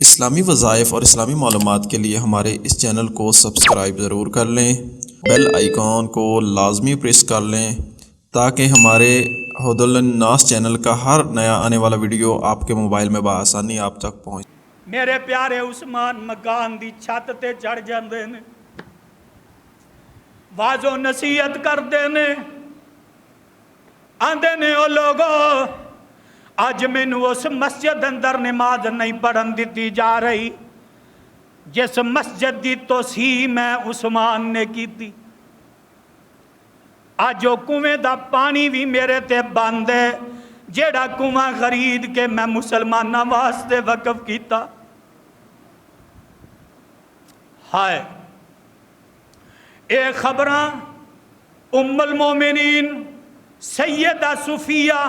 اسلامی وظائف اور اسلامی معلومات کے لیے ہمارے اس چینل کو سبسکرائب ضرور کر لیں، بیل آئیکن کو لازمی پریس کر لیں تاکہ ہمارے ہدی الناس چینل کا ہر نیا آنے والا ویڈیو آپ کے موبائل میں بآسانی آپ تک پہنچ۔ میرے پیارے عثمان مکان دی چھت تے چڑھ جاندے نے، واض و نصیحت کردے نے، آندے نے او لوگو اج مینوں اس مسجد اندر نماز نہیں پڑھن دیتی جا رہی جس مسجد دی توسیع میں عثمان نے کیتی۔ اج او کنویں دا پانی بھی میرے تے بند ہے جیڑا کنواں خرید کے میں مسلماناں واسطے وقف کیتا۔ ہائے اے خبراں ام المومنین سیدہ صفیہ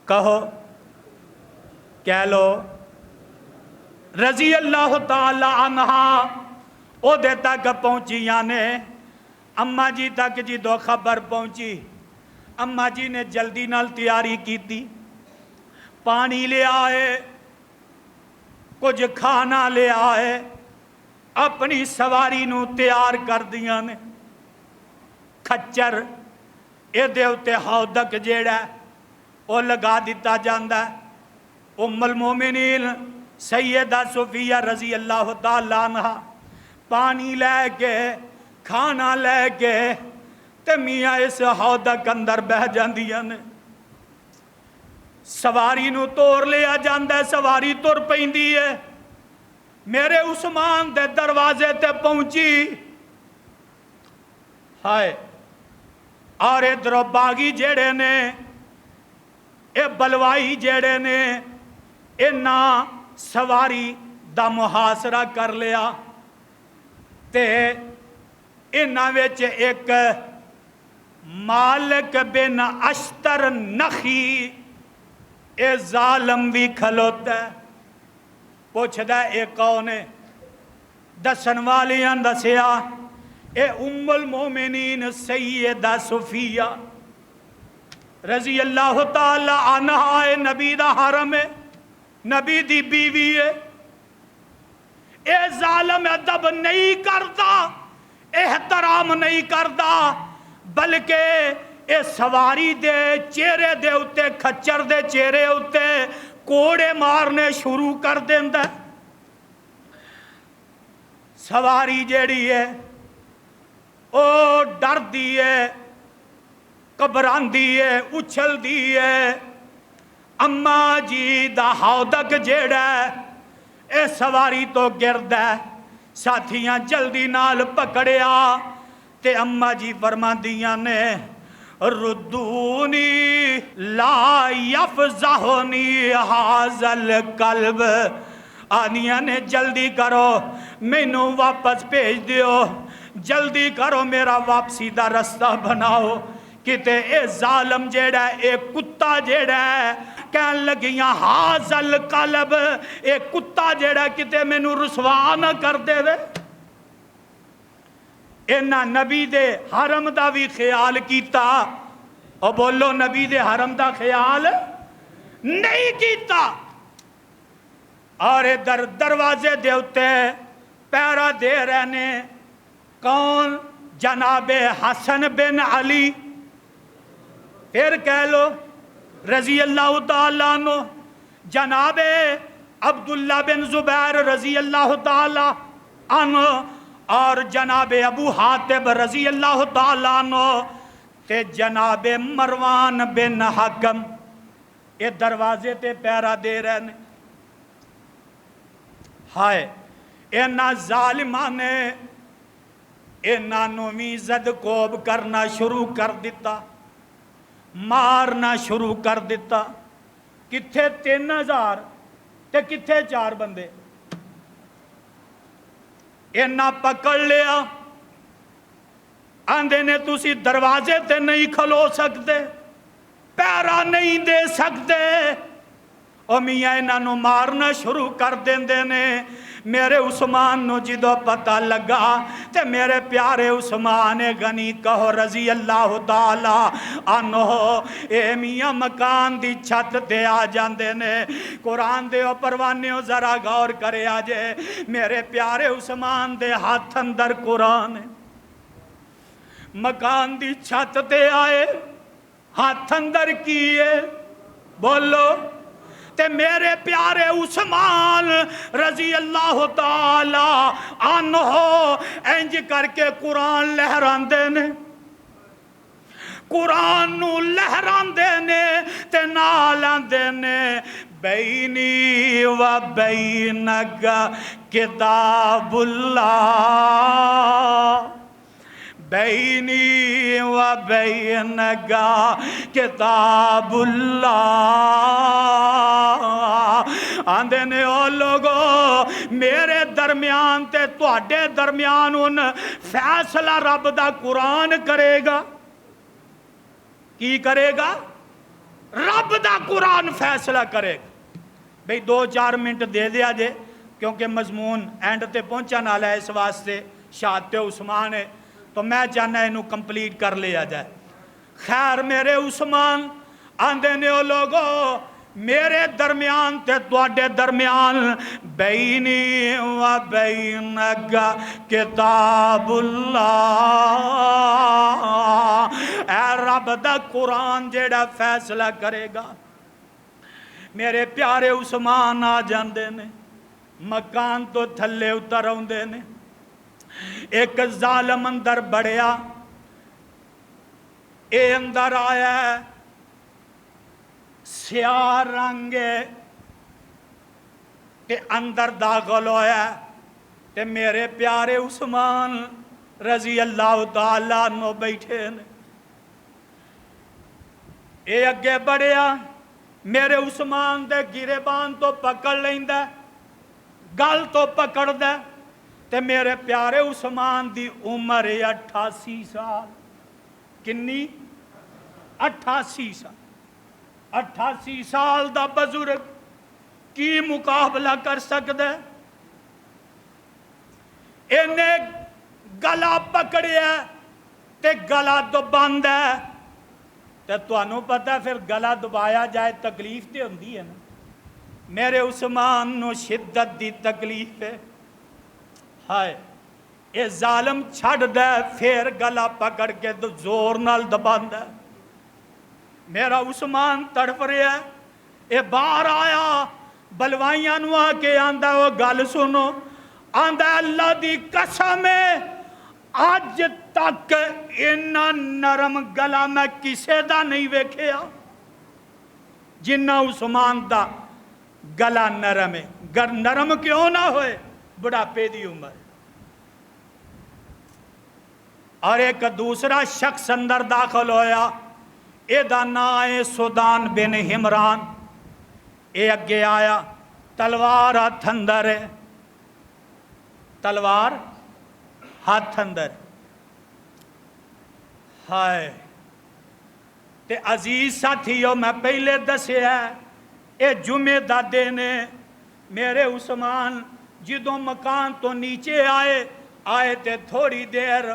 کہو کہہ لو رضی اللہ تعالی عنہا او دے تک پہنچی، یعنی اماں جی تک جی دو خبر پہنچی، اماں جی نے جلدی نال تیاری کی تھی، پانی لے آئے، کچھ کھانا لے آئے، اپنی سواری نو تیار کر دیا نے۔ کھچر اے دے اتے ہودک جیڑا او لگا دیتا جاندہ ہے۔ ام المومنین سیدہ صفیہ رضی اللہ تعالیٰ عنہ پانی لے کے کھانا لے کے تے میاں اس ہودک اندر بہ جاندیاں نے۔ سواری نو توڑ لیا جاندہ ہے، سواری تر پیندی ہے، میرے عثمان دے دروازے تے پہنچی۔ ہائے اور ادھر باغی جیڑے نے، اے بلوائی جیڑے نے، اے نا سواری دا محاصرہ کر لیا تے انہاں وچ ایک مالک بن اشتر نخی اے ظالم بھی کھلوتا ہے۔ پوچھدا اے کون ہے؟ دسن والیاں دسیا اے ام المومنین سیدہ صفیہ رضی اللہ تعالی عنہ اے نبی دا حرم ہے، نبی دی بیوی ہے۔ اے ظالم ادب نہیں کرتا، احترام نہیں کرتا، بلکہ اے سواری دے چہرے دے اتے، کھچر دے چہرے اتے کوڑے مارنے شروع کر دیندہ۔ سواری جیڑی ہے او ڈر دی ہے، کبران دی ہے، اچھل دی ہے۔ اماں جی دا ہودک جیڑا ہے اے سواری تو گرد ہے، ساتھیاں جلدی نال پکڑیا تے اماں جی فرما دیاں نے ردونی لا یفزہنی حاضل قلب، آنیاں نے جلدی کرو مینوں واپس بھیج دیو، جلدی کرو میرا واپسی دا رستہ بناؤ، کتے اے ظالم جیڑا ہے، اے کتا جیڑا ہے، کہن لگیاں حاضل قلب، اے کتا جیڑا کتے مینوں رسوا نہ کر دے دے۔ اینا نبی دے حرم دا بھی خیال کیتا، اور بولو نبی دے حرم دا خیال نہیں کیتا۔ اور دروازے دے اتے پیرا دے رہنے کون؟ جناب حسن بن علی، پھر کہہ لو رضی اللہ تعالیٰ عنہ، جناب عبداللہ بن زبیر رضی اللہ تعالیٰ عنہ، اور جناب ابو حاتب رضی اللہ تعالیٰ عنہ، تے جناب مروان بن حکم، یہ دروازے تے پیرا دے رہنے۔ ہائے اینا ظالمان نے اینا نومی زد کوب کرنا شروع کر دیتا، مارنا شروع کر دیتا۔ کتھے 3000 تے کتھے 4 بندے، اینا پکڑ لیا، آندے نے تسی دروازے تے نہیں کھلو سکتے، پیرا نہیں دے سکتے، او میاں انہاں نوں مارنا شروع کر دیندے نے۔ میرے عثمان نو جدو پتہ لگا تے میرے پیارے عثمان غنی کہو رضی اللہ تعالی عنہ اے میاں مکان دی چھت تے آ جاندے نے۔ قرآن دے او پروانیو ذرا غور کرے آجے، میرے پیارے عثمان دے ہاتھ اندر قرآن ہے، مکان دی چھت تے آئے، ہاتھ اندر کیے بولو تے میرے پیارے عثمان رضی اللہ تعالی عنہ انج کر کے قرآن لہراندے نے، قرآن نو لہراندے نے تے نال آندے نے بینی و بینک کتاب اللہ، بینی و بینک کتاب اللہ۔ آندے نے او لوگو میرے درمیان تے تواڈے درمیان ان فیصلہ رب دا قرآن کرے گا۔ کی کرے گا؟ رب دا قرآن فیصلہ کرے گا۔ بھئی 2-4 منٹ دے دیا جے کیونکہ مضمون اینڈ تے پہنچا نالا ہے، اس واسطے شہادت عثمان ہے تو میں چاہنا ہے انہوں کمپلیٹ کر لیا جائے۔ خیر میرے عثمان آندے نے او لوگو میرے درمیان تے تواڈے درمیان بینی و بینک کتاب اللہ، اے رب دا قرآن جیڑا فیصلہ کرے گا۔ میرے پیارے عثمان آ جاندے نے، مکان تو تھلے اتر آندے نے، ایک ظالم اندر بڑھیا، اے اندر آیا ہے سیاہ رنگے تے اندر داخل ہویا تے میرے پیارے عثمان رضی اللہ تعالیٰ عنہ بیٹھے نے۔ اے اگے بڑھیا میرے عثمان دے گریبان تو پکڑ لیندا، گل تو پکڑ دے تے میرے پیارے عثمان دی عمر 88 سال۔ کنی؟ 88 سال۔ 88 سال دا بزرگ کی مقابلہ کر سکتے؟ انہیں گلا پکڑیا تے گلا دباند ہے تے تو انہوں پتا پھر گلا دبایا جائے تکلیف تے ہوندی ہے نا۔ میرے عثمان نو شدت دی تکلیف ہے، ہائے اے ظالم چھڑ دے پھر گلا پکڑ کے زور نال دباند ہے۔ میرا عثمان تڑپ رہا ہے، اے باہر آیا بلوائیاں نو آ کے آندہ وہ گل سنو، آندہ اللہ دی قسم ہے آج تک انہا نرم گلا میں کسے دا نہیں ویکھیا جنہ عثمان دا گلا نرم ہے۔ گر نرم کیوں نہ ہوئے؟ بڑھاپے دی عمر۔ اور ایک دوسرا شخص اندر داخل ہویا، اے دا نائے سودان بن حمران، اے اگے آیا، تلوار ہاتھ اندر ہے، تلوار ہاتھ اندر، ہائے تے عزیز ساتھیو میں پہلے دسے ہے اے جمعہ دا دینے میرے عثمان جدوں مکان تو نیچے آئے تے تھوڑی دیر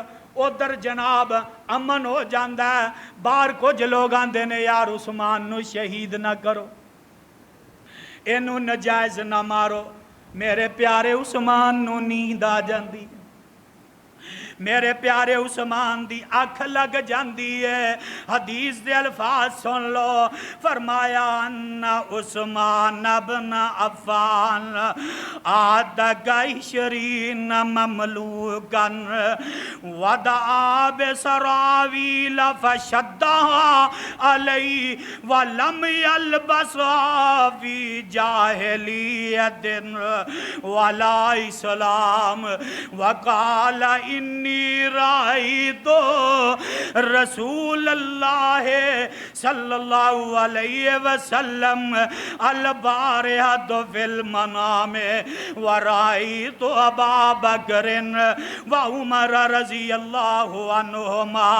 ادھر جناب امن ہو جاندہ ہے، باہر کچھ لوگ آندے نے یار عثمان نو شہید نہ کرو، اینو نجائز نہ مارو۔ میرے پیارے عثمان نو نیند آ جاندی، میرے پیارے عثمان دی آنکھ لگ جاندی ہے۔ حدیث دے الفاظ سن لو، فرمایا ان عثمان ابن عفان آدھگ 20 مملوکن ودعا بسراویل فشدها علی ولم یلبس فی جاہلیت ولا اسلام وقال انی رأیت رسول اللہ صلی اللہ علیہ وسلم البارحۃ فی المنام ورأیت ابا بکر وعمر رضی اللہ عنہما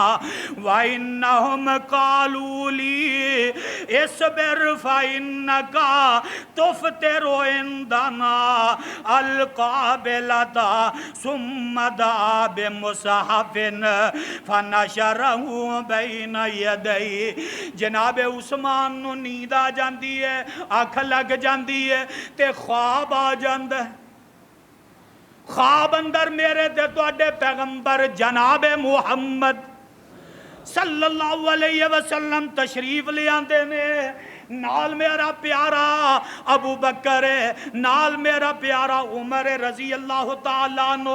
وانہم قالوا لی اسبر فإنکا تفتر عندنا القابلتا ثم دعا بمصحف فنشرہ بین یدئی. جناب عثمان نو نیند آ جاندی ہے، اکھ لگ جاندی ہے تے خواب آ جاندہ ہے. خواب اندر میرے تے تواڈے پیغمبر جناب محمد صلی اللہ علیہ وسلم تشریف لے آندے نے. نال میرا پیارا ابو بکر ہے، نال میرا پیارا عمر رضی اللہ تعالیٰ عنہ.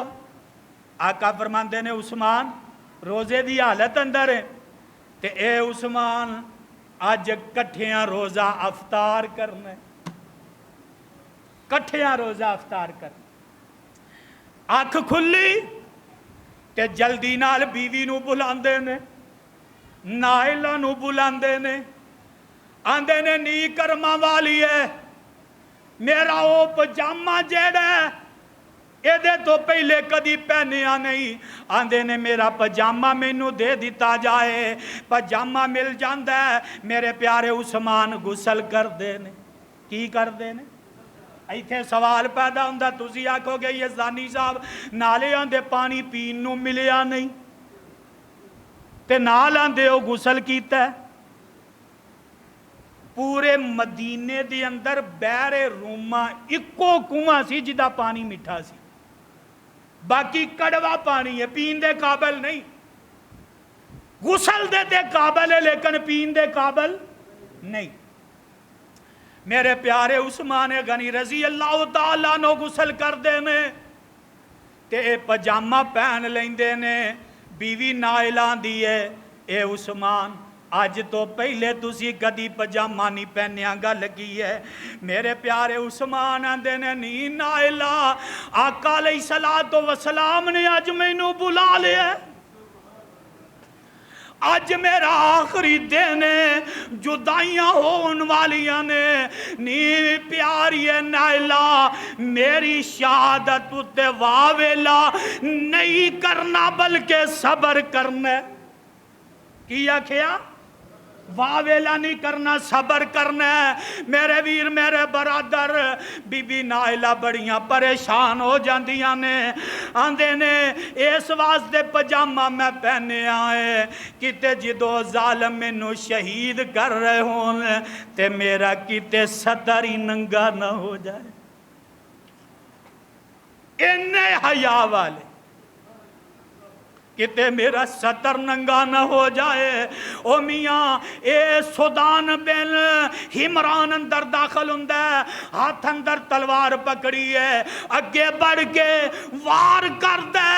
آقا فرماندے نے عثمان روزے دی حالت اندر ہے تے اے عثمان اج کٹھیاں روزہ افطار کرنا ہے، کٹھیاں روزہ افطار کرنا. آنکھ کھلی تے جلدی نال بیوی نو بلاندے نے، نائلہ نو بلاندے نے، آندے نے نی کرما والی ہے میرا او پجامہ جیڑا ہے اے دے تو پہلے کدی پہنیا نہیں. آندے نے میرا پجامہ مینوں دے دیتا جائے. پجامہ مل جاندہ ہے. میرے پیارے عثمان غسل کر دے نے. کی کر دے نے؟ ایتھے سوال پیدا ہوندا تسی آکھو گے یہ زانی صاحب نالے آندے پانی پین نو ملیا نہیں تے نال آندے او غسل کیتا ہے. پورے مدینے دے اندر بحر روما اکو کنواں سی جدا پانی میٹھا سی، باقی کڑوا پانی ہے، پین دے قابل نہیں. غسل دے تے قابل ہے لیکن پین دے قابل نہیں. میرے پیارے عثمان غنی رضی اللہ تعالیٰ عنہ غسل کر دے نے تے پجامہ پہن لیندے نے. بیوی نائلہ دی ہے اے عثمان آج تو پہلے تسی کدی پجامہ نہیں پہنیا گل کی ہے. میرے پیارے عثمان آندے نے نی نائلہ آقا علیہ السلام نے آج مینوں بلا لیا ہے، آج میرا آخری دن ہے، جدائیاں ہون والیاں نے. نی پیاری نائلہ میری شہادت تے واویلا نہیں کرنا بلکہ صبر کرنا. کیا کیا؟ واویلا نہیں کرنا، صبر کرنا ہے. میرے ویر میرے برادر بی بی نائلہ بڑیاں پریشان ہو جاندیاں نے. آندے نے اس واسطے پجامہ میں پہنے آئے کتے جدو ظالم مینوں شہید کر رہے ہون تے میرا کتے صدر ہی ننگا نہ ہو جائے. انے حیا والے کتے میرا سطر ننگا نہ ہو جائے. او میاں اے سودان بن حمران اندر داخل ہوندہ ہے، ہاتھ اندر تلوار پکڑی ہے، اگے بڑھ کے وار کر دے.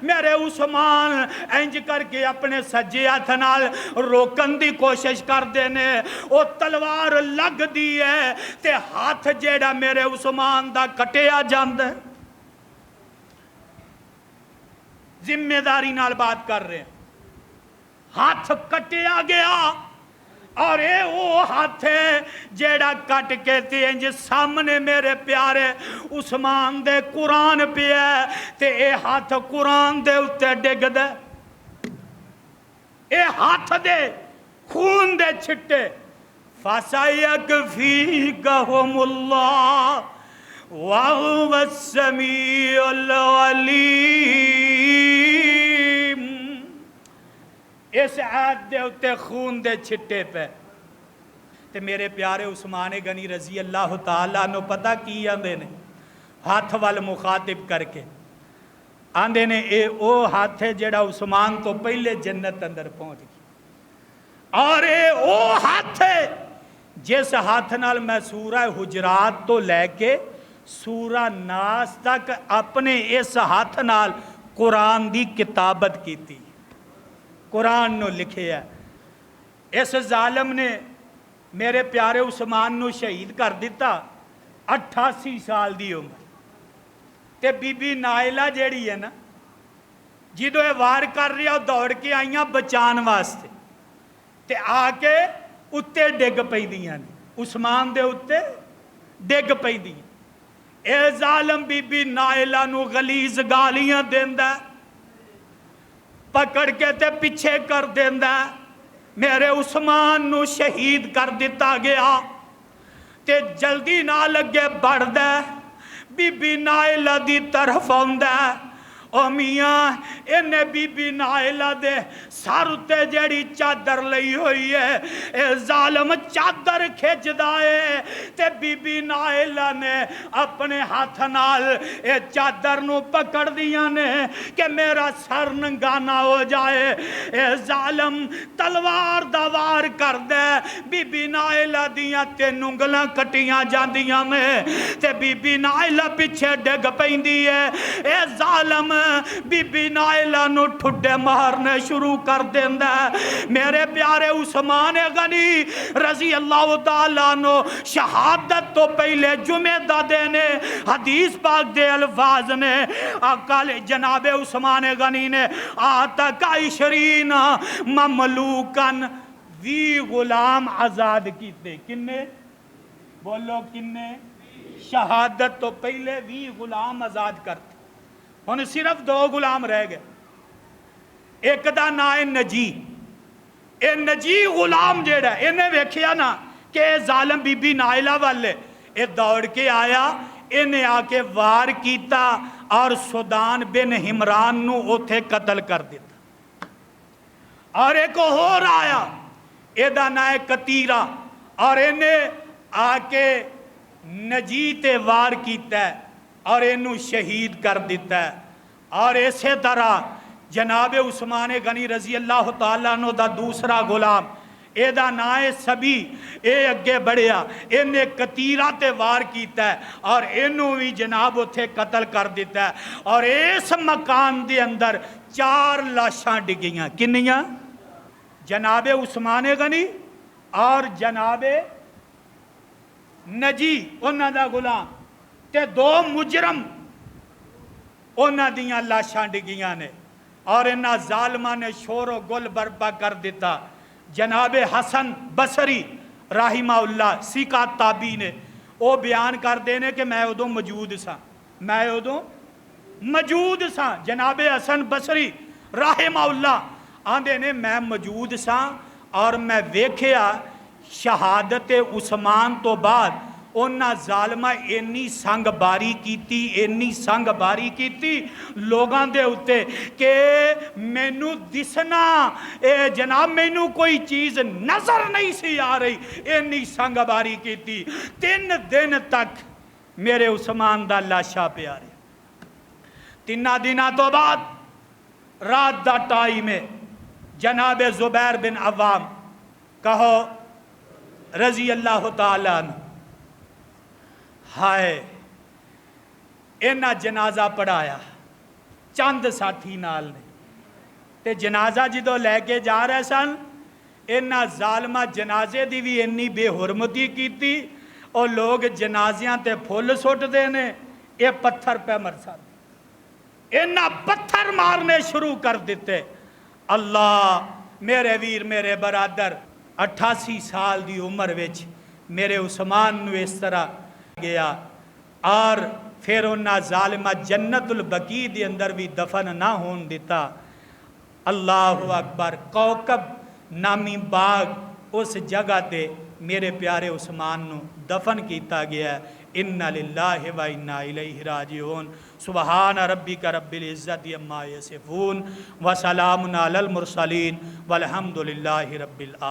میرے عثمان انج کر کے اپنے سجے ہاتھ نال روکن دی کوشش کر دینے. او تلوار لگ دی ہے تے ہاتھ جیڑا میرے عثمان دا کٹیا جاندہ ہے. ذمہ داری نال بات کر رہے ہیں. ہاتھ کٹیا گیا اور اے وہ ہاتھ ہے جیڑا کٹ کے تے انج سامنے میرے پیارے عثمان دے قرآن پہ ہے تے اے ہاتھ قرآن دے اتے ڈگ دے. اے ہاتھ دے خون دے چھٹے. فَسَيَكْفِيكَهُمُ اللَّهُ وَهُوَ السَّمِيعُ الْعَلِيمُ. اس عید دے اتے خون دے چھٹے پہ تے میرے پیارے عثمان غنی رضی اللہ تعالیٰ نو پتہ کی آندے نے ہاتھ وال مخاطب کر کے آندے نے اے او ہاتھ ہے جڑا عثمان تو پہلے جنت اندر پہنچ گئی اور اے او ہاتھ ہے جس ہاتھ نال میں سورہ حجرات تو لے کے سورہ ناس تک اپنے اس ہاتھ نال قرآن دی کتابت کی تھی. قرآن نو لکھے ہے. اس ظالم نے میرے پیارے عثمان نو شہید کر دیتا 88 سال دی عمر تے بی بی نائلہ جیڑی ہے نا جدو یہ وار کر رہا دوڑ کے آئیاں بچان واسطے تے آ کے اتے ڈگ پئی دیاں نے. عثمان دے اتے ڈگ پئی دیاں. اے ظالم بی بی نائلہ نو غلیظ گالیاں دیندہ پکڑ کے تے پیچھے کر دیندہ. میرے عثمان نو شہید کر دیتا گیا تے جلدی نال اگے بڑھدا بی بی نائلہ دی طرف آندا او میاں انہیں بی بی نائلہ دے سر تے جیڑی چادر لئی ہوئی ہے اے ظالم چادر کھچ دائے تے بی بی نائلہ نے اپنے ہاتھ نال اے چادر نو پکڑ دیا نے کہ میرا سر ننگانا ہو جائے اے ظالم تلوار دوار کر دے بی بی نائلہ دیاں تے ننگلاں کٹیاں جاندیاں میں تے بی بی نائلہ پیچھے ڈگ پیندی ہے اے ظالم بی بی نائلہ نو ٹھڈے مارنے شروع کر دیندہ ہے میرے پیارے عثمان غنی رضی اللہ تعالیٰ نو شہادت تو پہلے جمعہ دا دینے حدیث پاک دے الفاظ نے اکال جناب عثمان غنی نے آتک 20 مملوکن 20 غلام آزاد کیتے کنے بولو کنے شہادت تو پہلے 20 غلام آزاد کرتے ہن صرف 2 غلام رہ گئے ایک دا نا ہے نجی اے نجی غلام جیڑا ہے انہیں ویکھیا نا کہ اے ظالم بی بی نائلہ والے اے دوڑ کے آیا انہیں آ کے وار کیتا اور سودان بن حمران نو اوتھے قتل کر دیتا اور ایک اور آیا اے دا نا ہے کتیرہ اور انہیں آ کے نجی تے وار کیتا ہے اور انہوں شہید کر دیتا ہے اور اسی طرح جناب عثمان غنی رضی اللہ تعالیٰ عنہ دا دوسرا غلام اے دا نائے سبی اے اگے بڑھیا انہیں کتیرہ تے وار کیتا ہے اور انہوں بھی جناب اتھے قتل کر دیتا ہے اور اس مکان دے اندر 4 لاشاں ڈگیاں کنیاں جناب عثمان غنی اور جناب نجی انہاں دا غلام تے 2 مجرم انہاں دیاں لاشاں ڈگیاں نے اور انہاں ظالمہ نے شور و گل برپا کر دیتا جناب حسن بصری رحمہ اللہ سیکا تابی نے وہ بیان کر دینے کہ میں ادھوں موجود سا جناب حسن بصری رحمہ اللہ آندے نے میں موجود سا اور میں ویکھیا شہادت عثمان تو بعد انہاں ظالمہ اینی سنگ باری کیتی لوگاں دے ہوتے کہ مینو دسنا جناب مینو کوئی چیز نظر نہیں سی آ رہی اینی سنگ باری کیتی 3 دن تک میرے عثمان دا لاشا پیا رہے 3 دنوں تو بعد رات دا ٹائم میں جناب زبیر بن عوام کہو رضی اللہ تعالیٰ عنہ ہائے انہاں جنازہ پڑھایا چند ساتھی نال نے تے جنازہ جدو لے کے جا رہے سن انہاں ظالمہ جنازے دی بھی انی بے حرمتی کیتی اور لوگ جنازیاں تے پھول سٹ دینے یہ پتھر پہ مرسا انہاں پتھر مارنے شروع کر دیتے اللہ میرے ویر میرے برادر 88 سال دی عمر وچ میرے عثمان نو اس طرح گیا اور پھر انہاں ظالمہ جنت البقیع دی اندر بھی دفن نہ ہون دیتا اللہ اکبر کوکب نامی باغ اس جگہ تے میرے پیارے عثمان نو دفن کیتا گیا ہے اِنَّا لِلَّهِ وَإِنَّا إِلَيْهِ رَاجِعُونَ سبحان ربک رب العزت عما یصفون وسلام علی المرسلین والحمد للہ رب العالمین.